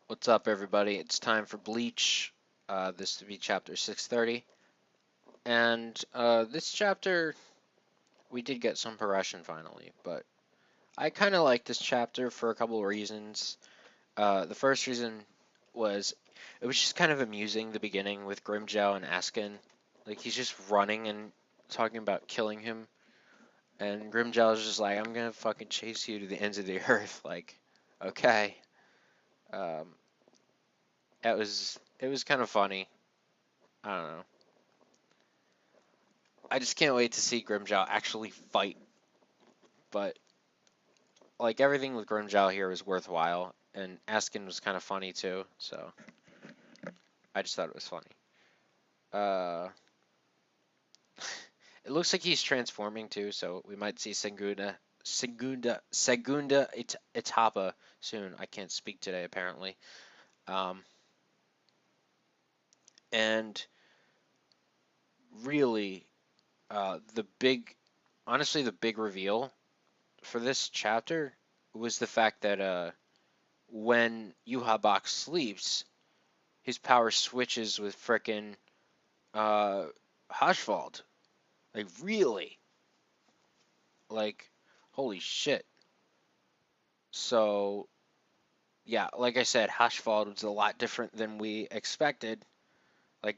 What's up, everybody? It's time for Bleach. This will be chapter 630. And this chapter, we did get some progression finally, but I kind of like this chapter for a couple of reasons. The first reason was it was just kind of amusing the beginning with Grimjow and Askin. Like, he's just running and talking about killing him. And Grimjow's just like, I'm gonna fucking chase you to the ends of the earth. Like, okay. Um, it was kind of funny. I don't know. I just can't wait to see Grimjow actually fight. But like everything with Grimjow here is worthwhile, and Askin was kind of funny too. So I just thought it was funny. Uh, it looks like he's transforming too, so we might see Segunda Etapa soon. I can't speak today apparently. Um, and really, the big, honestly, the big reveal for this chapter was the fact that when Yuha sleeps, his power switches with frickin' uh, Haschwald. Like, really? Like, holy shit. So, yeah, like I said, Haschwald was a lot different than we expected. Like,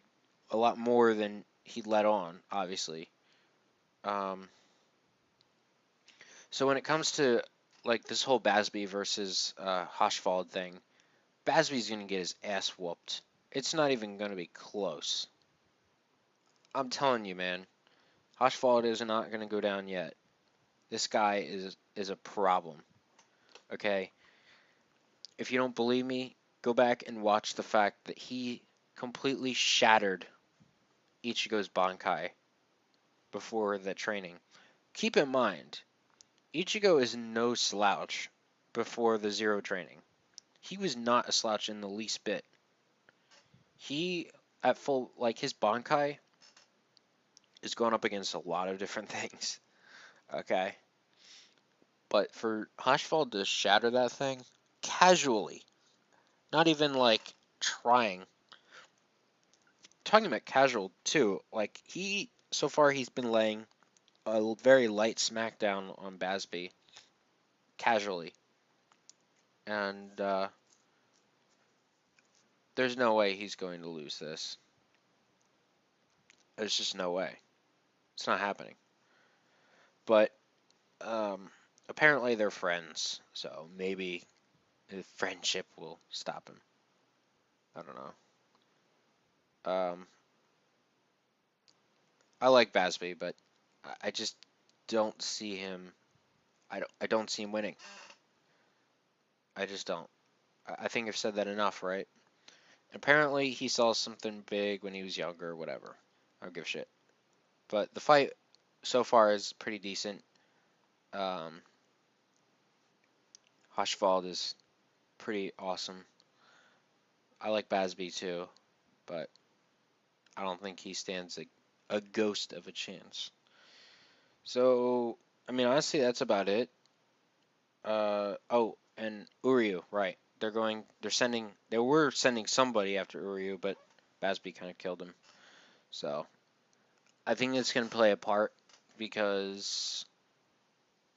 a lot more than he let on, obviously. Um, so when it comes to, like, this whole Bazz-B versus Haschwald thing, Bazz-B's gonna get his ass whooped. It's not even gonna be close. I'm telling you, man. Haschwald is not gonna go down yet. This guy is a problem. Okay, if you don't believe me, go back and watch the fact that he completely shattered Ichigo's Bankai before the training. Keep in mind, Ichigo is no slouch before the Zero training. He was not a slouch in the least bit. He at full like his Bankai is going up against a lot of different things. Okay, but for Haschwald to shatter that thing casually, not even like trying. Talking about casual too, like he so far he's been laying a very light smackdown on Bazz-B casually, and there's no way he's going to lose this. There's just no way. It's not happening. But um, apparently they're friends, so maybe the friendship will stop him. I don't know. I like Bazz-B, but I just don't see him. I don't see him winning. I just don't. I think I've said that enough, right? Apparently, he saw something big when he was younger, whatever. I don't give a shit. But the fight so far is pretty decent. Um, Hoshvald is pretty awesome. I like Bazz-B too, but I don't think he stands a ghost of a chance. So, I mean, honestly, that's about it. Oh, and Uryu, right. They were sending somebody after Uryu, but Bazz-B kind of killed him. So, I think it's going to play a part because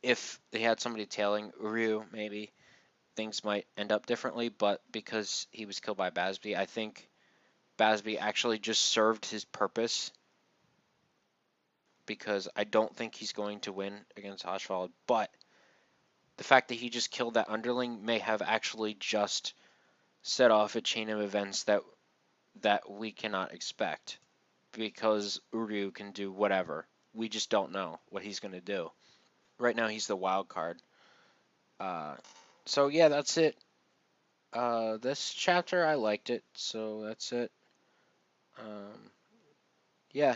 if they had somebody tailing Uryu, maybe things might end up differently. But because he was killed by Bazz-B, I think Bazz-B actually just served his purpose because I don't think he's going to win against Hoshvald. But the fact that he just killed that underling may have actually just set off a chain of events that we cannot expect because Uryu can do whatever. We just don't know what he's going to do. Right now, he's the wild card. Uh, so yeah, that's it. This chapter I liked it, so that's it. Um, yeah,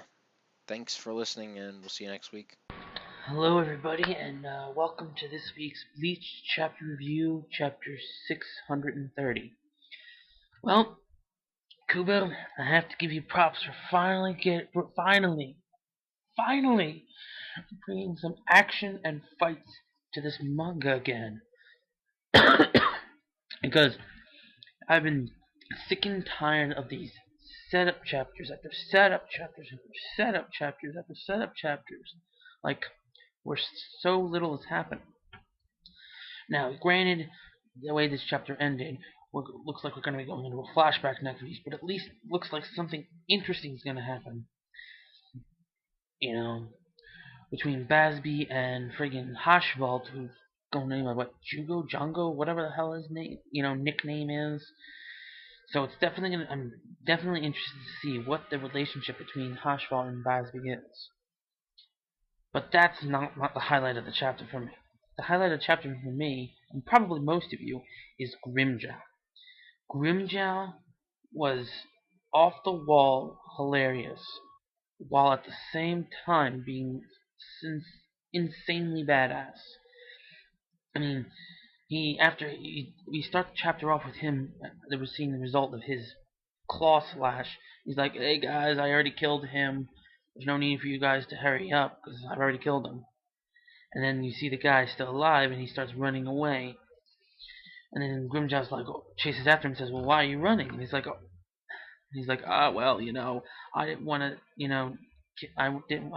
thanks for listening, and we'll see you next week. Hello, everybody, and welcome to this week's Bleach chapter review, chapter 630. Well, Kubo, I have to give you props for finally bringing some action and fights to this manga again. Because I've been sick and tired of these setup chapters after setup chapters after setup chapters after setup chapters. Like, where so little is happening. Now, granted, the way this chapter ended, looks like we're going to be going into a flashback next week, but at least it looks like something interesting is going to happen. You know, between Bazz-B and friggin' Hashvald, who's going name of what, Jugo, Jungo, whatever the hell his name, nickname is. So it's definitely gonna. I'm definitely interested to see what the relationship between Hashvald and Bazz-B is. But that's not the highlight of the chapter for me. The highlight of the chapter for me, and probably most of you, is Grimjow. Grimjow was off the wall hilarious, while at the same time being insanely badass. I mean, we start the chapter off with him. They were seeing the result of his claw slash. He's like, "Hey guys, I already killed him. There's no need for you guys to hurry up because I've already killed him." And then you see the guy still alive, and he starts running away. And then Grimjaw's like, chases after him and says, "Well, why are you running?" And he's like, well, I didn't want to, I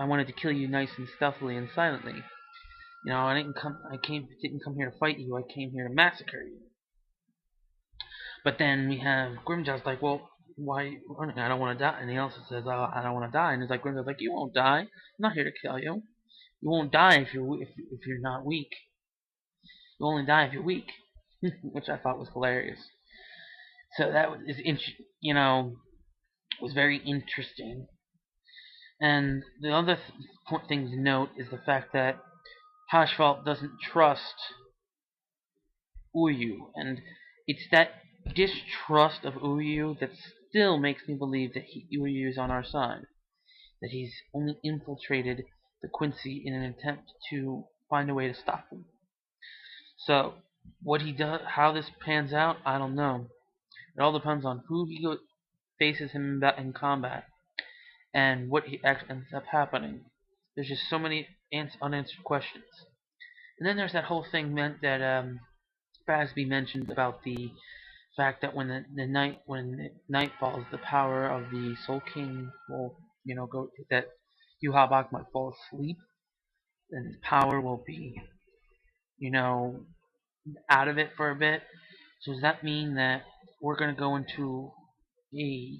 wanted to kill you nice and stealthily and silently. Didn't come here to fight you. I came here to massacre you." But then we have Grimjaw's like, "Well, why are you running? I don't want to die." And he also says, "Oh, I don't want to die." And he's like, Grimjaw's like, "You won't die. I'm not here to kill you. You won't die if you're not weak. You only die if you're weak," which I thought was hilarious. So that was very interesting. And the other thing to note is the fact that Hashvald doesn't trust Uryu, and it's that distrust of Uryu that still makes me believe that Uryu is on our side. That he's only infiltrated the Quincy in an attempt to find a way to stop him. So, what he does, how this pans out, I don't know. It all depends on who faces him in combat and what he ends up happening. There's just so many unanswered questions. And then there's that whole thing meant that Bazz-B mentioned about the fact that when the night falls, the power of the Soul King will, go that Yuhabak might fall asleep, and his power will be, you know, out of it for a bit. So does that mean that we're going to go into a,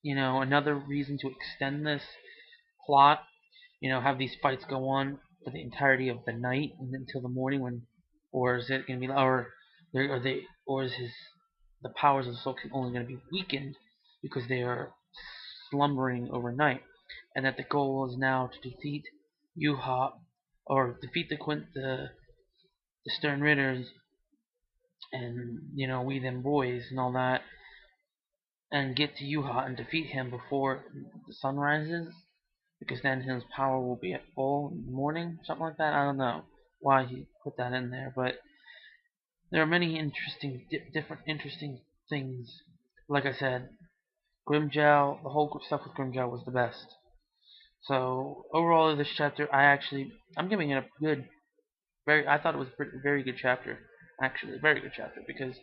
another reason to extend this plot? Have these fights go on for the entirety of the night and until the morning or is it going to be, or is the powers of the Soul King only going to be weakened because they are slumbering overnight, and that the goal is now to defeat Yuha or defeat the Stern Ritters and we them boys and all that, and get to Yuha and defeat him before the sun rises, because then his power will be at full in the morning, something like that. I don't know why he put that in there, but there are many different interesting things. Like I said, Grimjow, the whole stuff with Grimjow was the best. So overall, this chapter, I'm giving it a good, I thought it was a very good chapter. Actually, a very good chapter because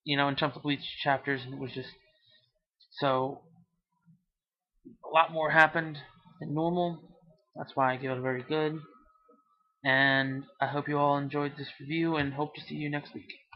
in terms of Bleach chapters, it was just so a lot more happened than normal. That's why I give it a very good. And I hope you all enjoyed this review and hope to see you next week.